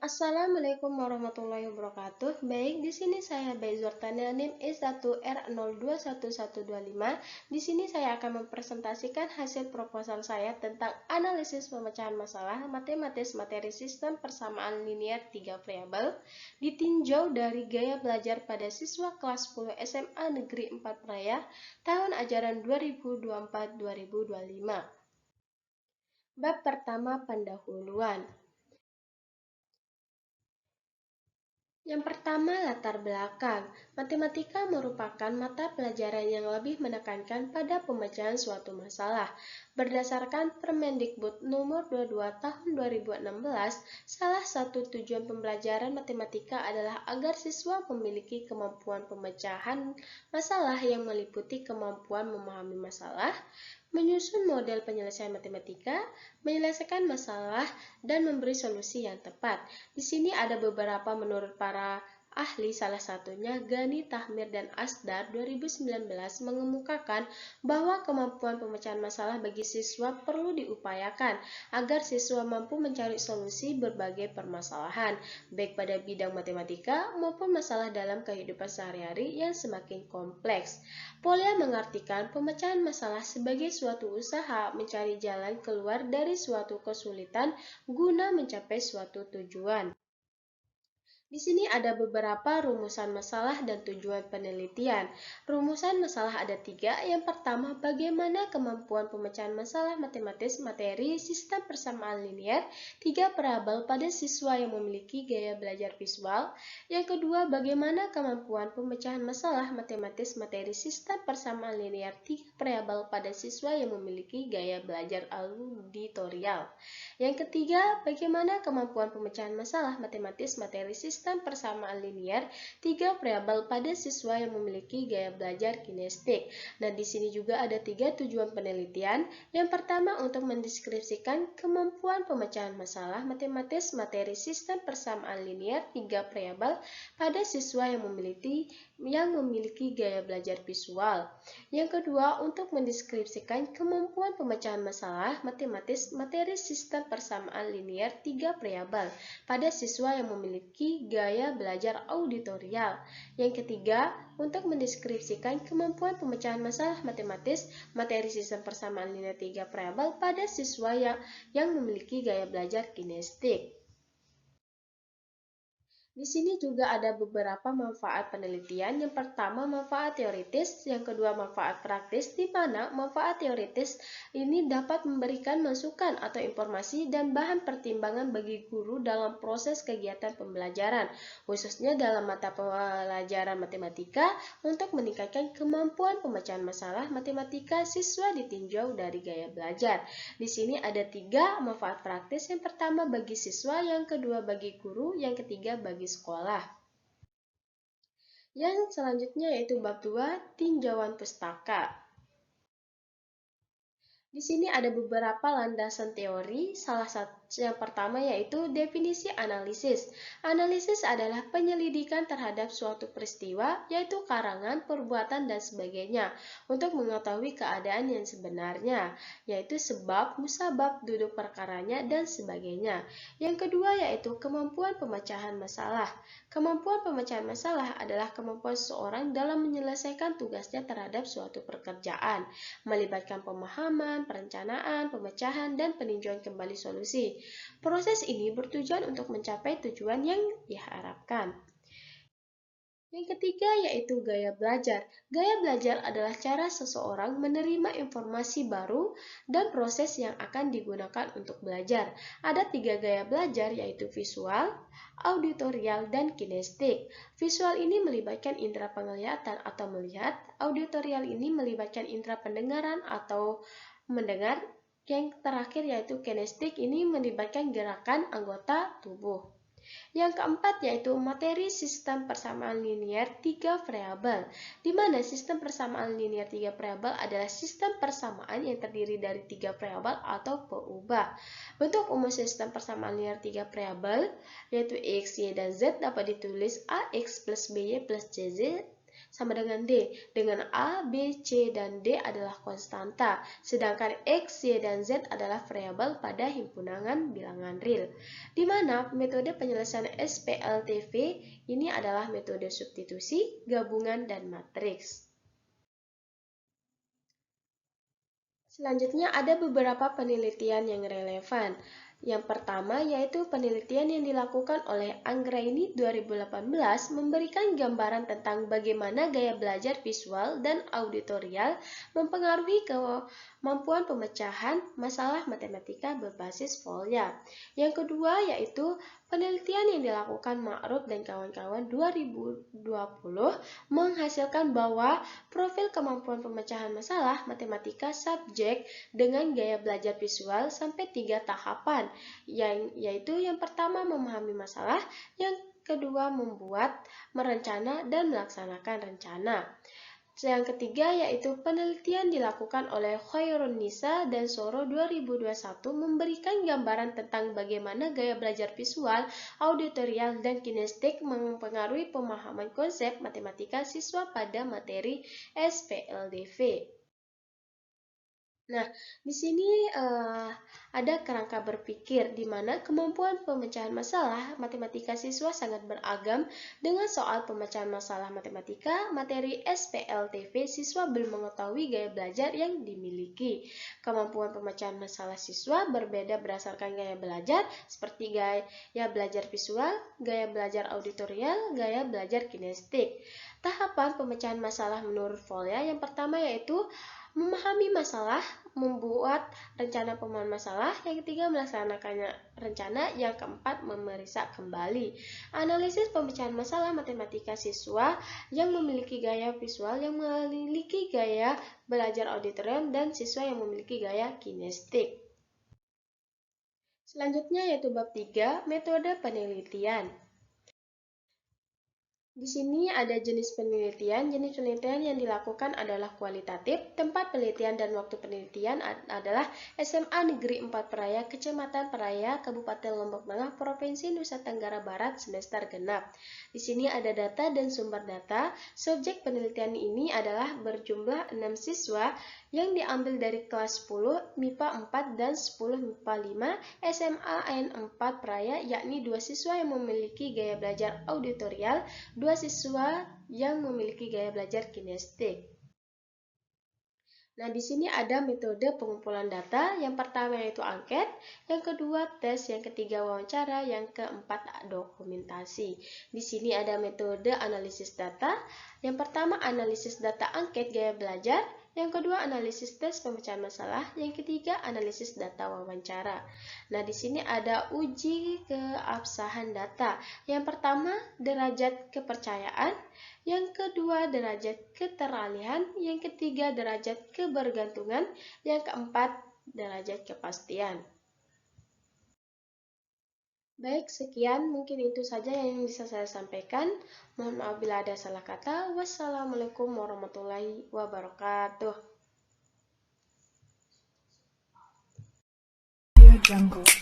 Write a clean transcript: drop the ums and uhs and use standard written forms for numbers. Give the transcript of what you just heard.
Assalamualaikum warahmatullahi wabarakatuh. Baik, di sini saya Baizur Tania NIM E1R021125. Di sini saya akan mempresentasikan hasil proposal saya tentang analisis pemecahan masalah matematis materi sistem persamaan linear 3 variabel ditinjau dari gaya belajar pada siswa kelas 10 SMA Negeri 4 Praia tahun ajaran 2024-2025. Bab pertama, pendahuluan. Yang pertama, latar belakang. Matematika merupakan mata pelajaran yang lebih menekankan pada pemecahan suatu masalah. Berdasarkan Permendikbud nomor 22 tahun 2016, salah satu tujuan pembelajaran matematika adalah agar siswa memiliki kemampuan pemecahan masalah yang meliputi kemampuan memahami masalah, menyusun model penyelesaian matematika, menyelesaikan masalah, dan memberi solusi yang tepat. Di sini ada beberapa menurut para ahli, salah satunya Gani, Tahmir, dan Asdar 2019 mengemukakan bahwa kemampuan pemecahan masalah bagi siswa perlu diupayakan agar siswa mampu mencari solusi berbagai permasalahan, baik pada bidang matematika maupun masalah dalam kehidupan sehari-hari yang semakin kompleks. Polya mengartikan pemecahan masalah sebagai suatu usaha mencari jalan keluar dari suatu kesulitan guna mencapai suatu tujuan. Di sini ada beberapa rumusan masalah dan tujuan penelitian. Rumusan masalah ada 3. Yang pertama, bagaimana kemampuan pemecahan masalah matematis materi sistem persamaan linear 3 variabel pada siswa yang memiliki gaya belajar visual. Yang kedua, bagaimana kemampuan pemecahan masalah matematis materi sistem persamaan linear 3 variabel pada siswa yang memiliki gaya belajar auditorial. Yang ketiga, bagaimana kemampuan pemecahan masalah matematis materi sistem persamaan linear 3 variabel pada siswa yang memiliki gaya belajar kinestik. Nah, di sini juga ada 3 tujuan penelitian. Yang pertama, untuk mendeskripsikan kemampuan pemecahan masalah matematis materi sistem persamaan linear 3 variabel pada siswa yang memiliki gaya belajar visual. Yang kedua, untuk mendeskripsikan kemampuan pemecahan masalah matematis materi sistem persamaan linear 3 variabel pada siswa yang memiliki gaya belajar auditorial. Yang ketiga, untuk mendeskripsikan kemampuan pemecahan masalah matematis materi sistem persamaan linear 3 variabel pada siswa yang memiliki gaya belajar kinestik. Di sini juga ada beberapa manfaat penelitian. Yang pertama, manfaat teoritis, yang kedua manfaat praktis, di mana manfaat teoritis ini dapat memberikan masukan atau informasi dan bahan pertimbangan bagi guru dalam proses kegiatan pembelajaran, khususnya dalam mata pelajaran matematika untuk meningkatkan kemampuan pemecahan masalah matematika siswa ditinjau dari gaya belajar. Di sini ada 3 manfaat praktis. Yang pertama bagi siswa, yang kedua bagi guru, yang ketiga bagi sekolah. Yang selanjutnya yaitu bab 2, tinjauan pustaka. Di sini ada beberapa landasan teori. Salah satu yang pertama yaitu definisi analisis. Analisis adalah penyelidikan terhadap suatu peristiwa, yaitu karangan, perbuatan, dan sebagainya, untuk mengetahui keadaan yang sebenarnya, yaitu sebab, musabab, duduk perkaranya, dan sebagainya. Yang kedua yaitu kemampuan pemecahan masalah. Kemampuan pemecahan masalah adalah kemampuan seseorang dalam menyelesaikan tugasnya terhadap suatu pekerjaan, melibatkan pemahaman, perencanaan, pemecahan, dan peninjauan kembali solusi. Proses ini bertujuan untuk mencapai tujuan yang diharapkan. Yang ketiga yaitu gaya belajar. Gaya belajar adalah cara seseorang menerima informasi baru dan proses yang akan digunakan untuk belajar. Ada 3 gaya belajar yaitu visual, auditorial, dan kinestik. Visual ini melibatkan indera penglihatan atau melihat, auditorial ini melibatkan indera pendengaran atau mendengar, yang terakhir yaitu kinestik ini melibatkan gerakan anggota tubuh. Yang keempat yaitu materi sistem persamaan linear 3 variabel, di mana sistem persamaan linear 3 variabel adalah sistem persamaan yang terdiri dari 3 variabel atau peubah. Bentuk umum sistem persamaan linear 3 variabel yaitu x, y, dan z dapat ditulis ax plus by plus cz sama dengan D, dengan A, B, C, dan D adalah konstanta, sedangkan X, Y, dan Z adalah variabel pada himpunan bilangan real. Di mana metode penyelesaian SPLTV ini adalah metode substitusi, gabungan, dan matriks. Selanjutnya ada beberapa penelitian yang relevan. Yang pertama yaitu penelitian yang dilakukan oleh Anggraini 2018 memberikan gambaran tentang bagaimana gaya belajar visual dan auditorial mempengaruhi kemampuan pemecahan masalah matematika berbasis Volya. Yang kedua yaitu penelitian yang dilakukan Ma'ruf dan kawan-kawan 2020 menghasilkan bahwa profil kemampuan pemecahan masalah matematika subjek dengan gaya belajar visual sampai 3 tahapan, yaitu yang pertama memahami masalah, yang kedua membuat, merencana, dan melaksanakan rencana. Yang ketiga yaitu penelitian dilakukan oleh Khairun Nisa dan Soro 2021 memberikan gambaran tentang bagaimana gaya belajar visual, auditorial, dan kinestetik mempengaruhi pemahaman konsep matematika siswa pada materi SPLDV. Nah, di sini ada kerangka berpikir di mana kemampuan pemecahan masalah matematika siswa sangat beragam. Dengan soal pemecahan masalah matematika, materi SPLTV siswa belum mengetahui gaya belajar yang dimiliki. Kemampuan pemecahan masalah siswa berbeda berdasarkan gaya belajar, seperti gaya belajar visual, gaya belajar auditorial, gaya belajar kinestetik. Tahapan pemecahan masalah menurut Volya yang pertama yaitu memahami masalah, membuat rencana pemahaman masalah, yang ketiga melaksanakannya rencana, yang keempat memeriksa kembali. Analisis pemecahan masalah matematika siswa yang memiliki gaya visual, yang memiliki gaya belajar auditorium, dan siswa yang memiliki gaya kinestetik. Selanjutnya yaitu bab 3, metode penelitian. Di sini ada jenis penelitian. Jenis penelitian yang dilakukan adalah kualitatif. Tempat penelitian dan waktu penelitian adalah SMA Negeri 4 Peraya, Kecamatan Peraya, Kabupaten Lombok Tengah, Provinsi Nusa Tenggara Barat, semester genap. Di sini ada data dan sumber data. Subjek penelitian ini adalah berjumlah 6 siswa yang diambil dari kelas 10 MIPA 4 dan 10 MIPA 5 SMA N4 Peraya, yakni 2 siswa yang memiliki gaya belajar auditorial, 2 siswa yang memiliki gaya belajar kinestetik. Nah, di sini ada metode pengumpulan data. Yang pertama yaitu angket, yang kedua tes, yang ketiga wawancara, yang keempat dokumentasi. Di sini ada metode analisis data. Yang pertama analisis data angket gaya belajar, yang kedua analisis tes pemecahan masalah, yang ketiga analisis data wawancara. Nah, di sini ada uji keabsahan data. Yang pertama derajat kepercayaan, yang kedua derajat keteralihan, yang ketiga derajat kebergantungan, yang keempat derajat kepastian. Baik, sekian mungkin itu saja yang bisa saya sampaikan. Mohon maaf bila ada salah kata. Wassalamualaikum warahmatullahi wabarakatuh. Jungle.